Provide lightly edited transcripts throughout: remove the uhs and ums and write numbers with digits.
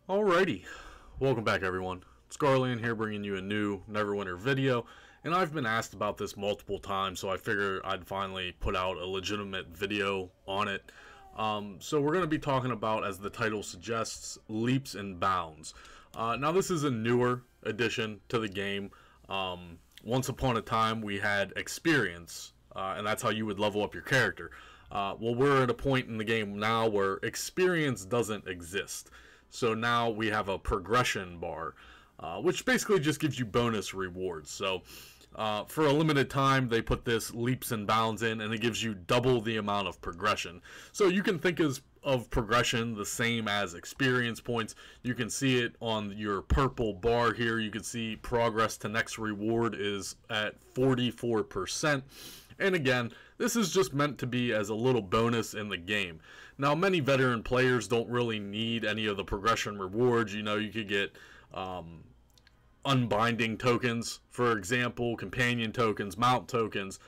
Alrighty, welcome back everyone. It's Garlaanx here bringing you a new Neverwinter video, and I've been asked about this multiple times, so I figured I'd finally put out a legitimate video on it. So we're going to be talking about, as the title suggests, leaps and bounds. Now this is a newer addition to the game. Once upon a time we had experience, and that's how you would level up your character. Well, we're at a point in the game now where experience doesn't exist. So now we have a progression bar, which basically just gives you bonus rewards. So for a limited time, they put this leaps and bounds in, and it gives you double the amount of progression. So you can think of progression the same as experience points. You can see it on your purple bar here. You can see progress to next reward is at 44%. And again, this is just meant to be as a little bonus in the game. Now, many veteran players don't really need any of the progression rewards. You know, you could get unbinding tokens, for example, companion tokens, mount tokens,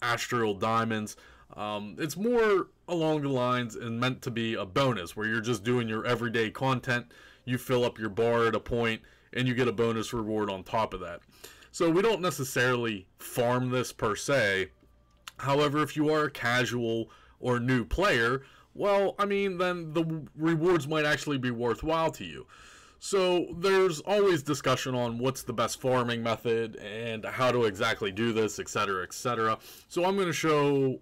astral diamonds. It's more along the lines and meant to be a bonus where you're just doing your everyday content. You fill up your bar at a point and you get a bonus reward on top of that. So we don't necessarily farm this per se. However, if you are a casual or new player, well, I mean, then the rewards might actually be worthwhile to you. So there's always discussion on what's the best farming method and how to exactly do this, etc., etc. So I'm going to show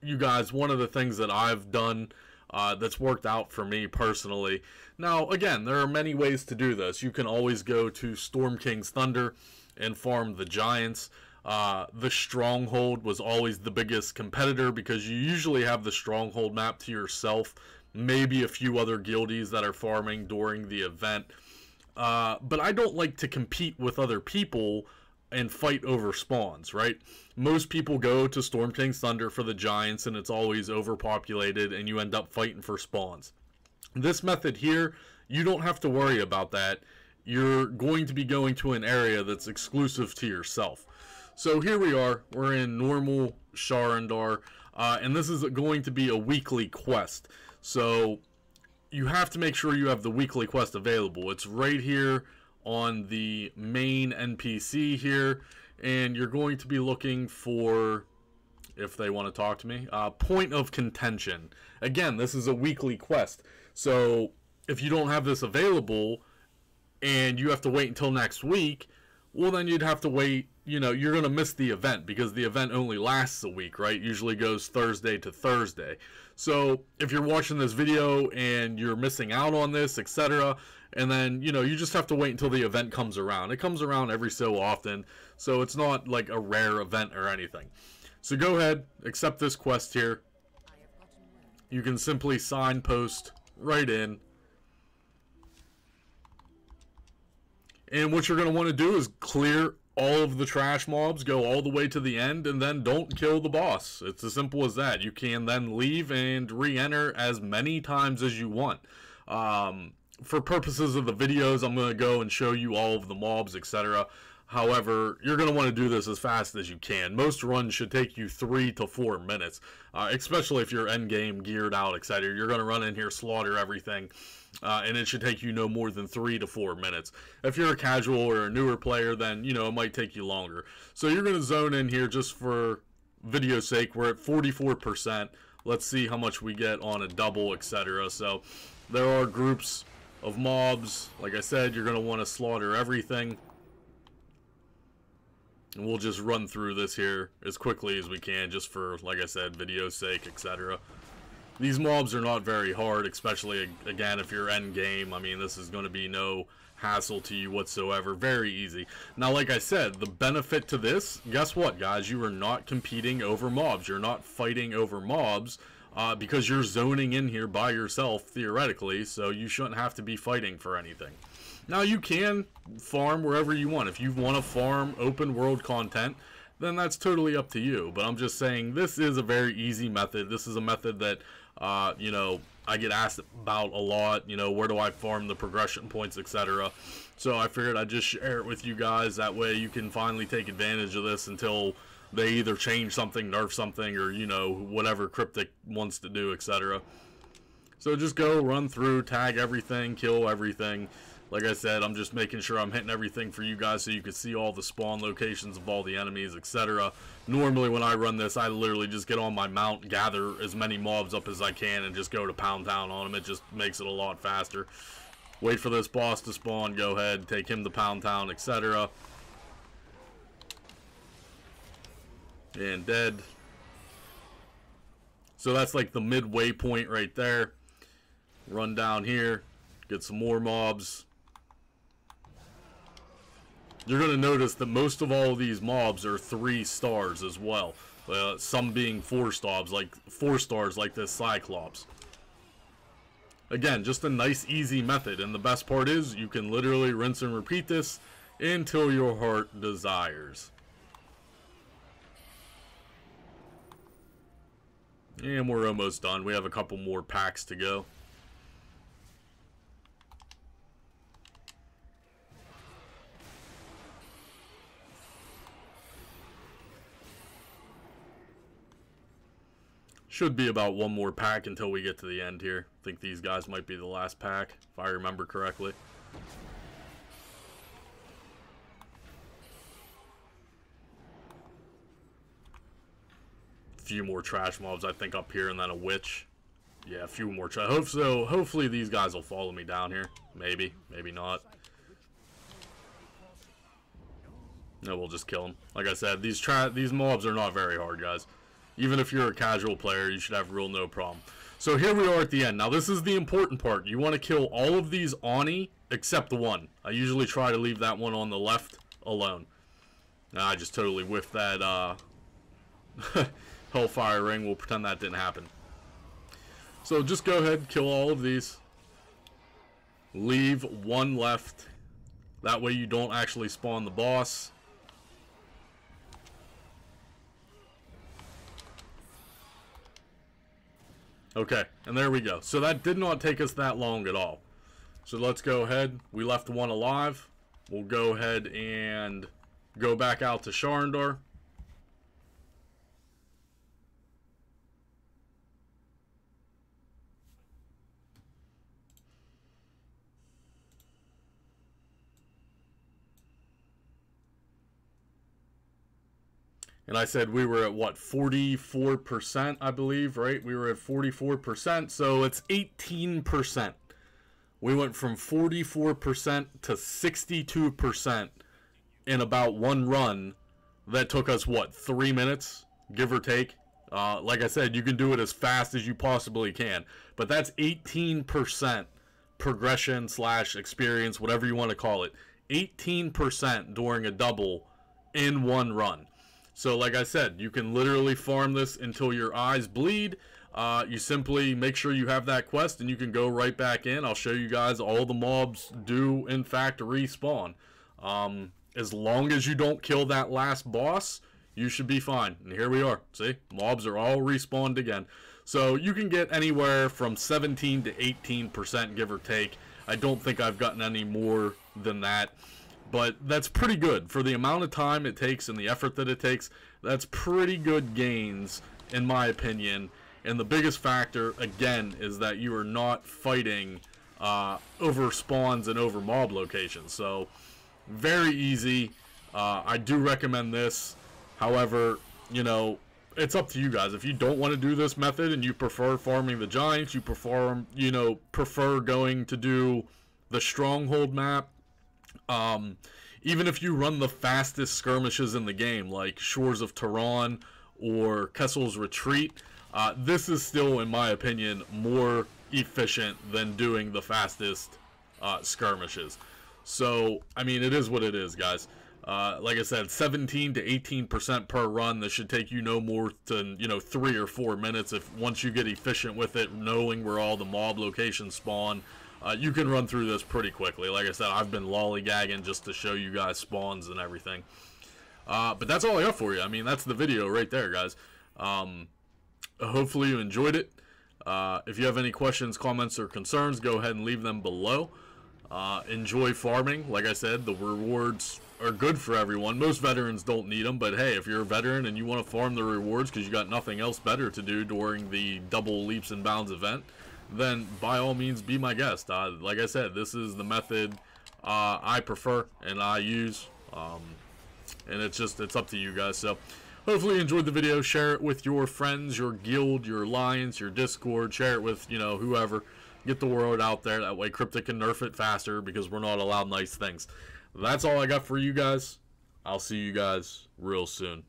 you guys one of the things that I've done that's worked out for me personally. Now, again, there are many ways to do this. You can always go to Storm King's Thunder and farm the giants. The stronghold was always the biggest competitor because you usually have the stronghold map to yourself, maybe a few other guildies that are farming during the event. But I don't like to compete with other people and fight over spawns, right? Most people go to Storm King's Thunder for the giants, and it's always overpopulated and you end up fighting for spawns. This method here, you don't have to worry about that. You're going to be going to an area that's exclusive to yourself. So here we are, we're in normal Sharandar, and this is going to be a weekly quest. So you have to make sure you have the weekly quest available. It's right here on the main NPC here, and you're going to be looking for, if they want to talk to me, point of contention. Again, this is a weekly quest. So if you don't have this available, and you have to wait until next week, well, then you'd have to wait. You know, you're going to miss the event because the event only lasts a week, right? Usually goes Thursday to Thursday. So if you're watching this video and you're missing out on this, etc., and then, you know, you just have to wait until the event comes around. It comes around every so often, so it's not like a rare event or anything. So go ahead, accept this quest here. You can simply signpost right in. And what you're going to want to do is clear all of the trash mobs, go all the way to the end, and then don't kill the boss. It's as simple as that. You can then leave and re-enter as many times as you want. For purposes of the videos, I'm going to go and show you all of the mobs, etc. However, you're going to want to do this as fast as you can. Most runs should take you 3 to 4 minutes, especially if you're endgame, geared out, etc. You're going to run in here, slaughter everything, and it should take you no more than 3 to 4 minutes. If you're a casual or a newer player, then, you know, it might take you longer. So you're going to zone in here just for video's sake. We're at 44%. Let's see how much we get on a double, etc. So there are groups of mobs. Like I said, you're going to want to slaughter everything. And we'll just run through this here as quickly as we can, just for, like I said, video's sake, etc. These mobs are not very hard, especially, again, if you're end game. I mean, this is going to be no hassle to you whatsoever. Very easy. Now, like I said, the benefit to this, guess what, guys? You are not competing over mobs. You're not fighting over mobs because you're zoning in here by yourself, theoretically, so you shouldn't have to be fighting for anything. Now, you can farm wherever you want. If you want to farm open world content, then that's totally up to you. But I'm just saying, this is a very easy method. This is a method that, you know, I get asked about a lot. You know, where do I farm the progression points, etc. So I figured I'd just share it with you guys. That way you can finally take advantage of this until they either change something, nerf something, or, you know, whatever Cryptic wants to do, etc. So just go, run through, tag everything, kill everything. Like I said, I'm just making sure I'm hitting everything for you guys so you can see all the spawn locations of all the enemies, etc. Normally when I run this, I literally just get on my mount, gather as many mobs up as I can, and just go to pound town on them. It just makes it a lot faster. Wait for this boss to spawn, go ahead, take him to pound town, etc. And dead. So that's like the midway point right there. Run down here, get some more mobs. You're going to notice that most of all of these mobs are 3 stars as well. Some being 4 stars, like this Cyclops. Again, just a nice, easy method. And the best part is, you can literally rinse and repeat this until your heart desires. And we're almost done. We have a couple more packs to go. Should be about one more pack until we get to the end here. I think these guys might be the last pack, if I remember correctly. A few more trash mobs, I think, up here, and then a witch. Yeah, a few more trash. So hopefully these guys will follow me down here. Maybe, maybe not. No, we'll just kill them. Like I said, these mobs are not very hard, guys. Even if you're a casual player, you should have real no problem. So here we are at the end. Now this is the important part. You want to kill all of these Oni except the one. I usually try to leave that one on the left alone. Now I just totally whiffed that Hellfire ring. We'll pretend that didn't happen. So just go ahead, kill all of these. Leave one left. That way you don't actually spawn the boss. Okay, and there we go. So that did not take us that long at all. So let's go ahead. We left one alive. We'll go ahead and go back out to Sharndar. And I said we were at, what, 44%, I believe, right? We were at 44%, so it's 18%. We went from 44% to 62% in about one run. That took us, what, 3 minutes, give or take? Like I said, you can do it as fast as you possibly can. But that's 18% progression / experience, whatever you want to call it. 18% during a double in one run. So like I said, you can literally farm this until your eyes bleed. You simply make sure you have that quest and you can go right back in. I'll show you guys all the mobs do in fact respawn. As long as you don't kill that last boss, you should be fine. And here we are. See, mobs are all respawned again. So you can get anywhere from 17 to 18%, give or take. I don't think I've gotten any more than that. But that's pretty good. For the amount of time it takes and the effort that it takes, that's pretty good gains, in my opinion. And the biggest factor, again, is that you are not fighting over spawns and over mob locations. So, very easy. I do recommend this. However, you know, it's up to you guys. If you don't want to do this method and you prefer farming the giants, you prefer going to do the stronghold map, even if you run the fastest skirmishes in the game, like Shores of Tehran or Kessel's Retreat, this is still, in my opinion, more efficient than doing the fastest skirmishes. So, I mean, it is what it is, guys. Like I said, 17 to 18% per run. This should take you no more than, 3 or 4 minutes. If once you get efficient with it, knowing where all the mob locations spawn, you can run through this pretty quickly. Like I said, I've been lollygagging just to show you guys spawns and everything. But that's all I got for you. I mean, that's the video right there, guys. Hopefully you enjoyed it. If you have any questions, comments, or concerns, go ahead and leave them below. Enjoy farming. Like I said, the rewards are good for everyone. Most veterans don't need them, but hey, if you're a veteran and you want to farm the rewards because you got nothing else better to do during the double leaps and bounds event, then by all means be my guest. Like I said, this is the method I prefer and I use, and it's up to you guys. So hopefully you enjoyed the video. Share it with your friends, your guild, your alliance, your Discord. Share it with, whoever. Get the word out there. That way Cryptic can nerf it faster, because we're not allowed nice things. That's all I got for you guys. I'll see you guys real soon.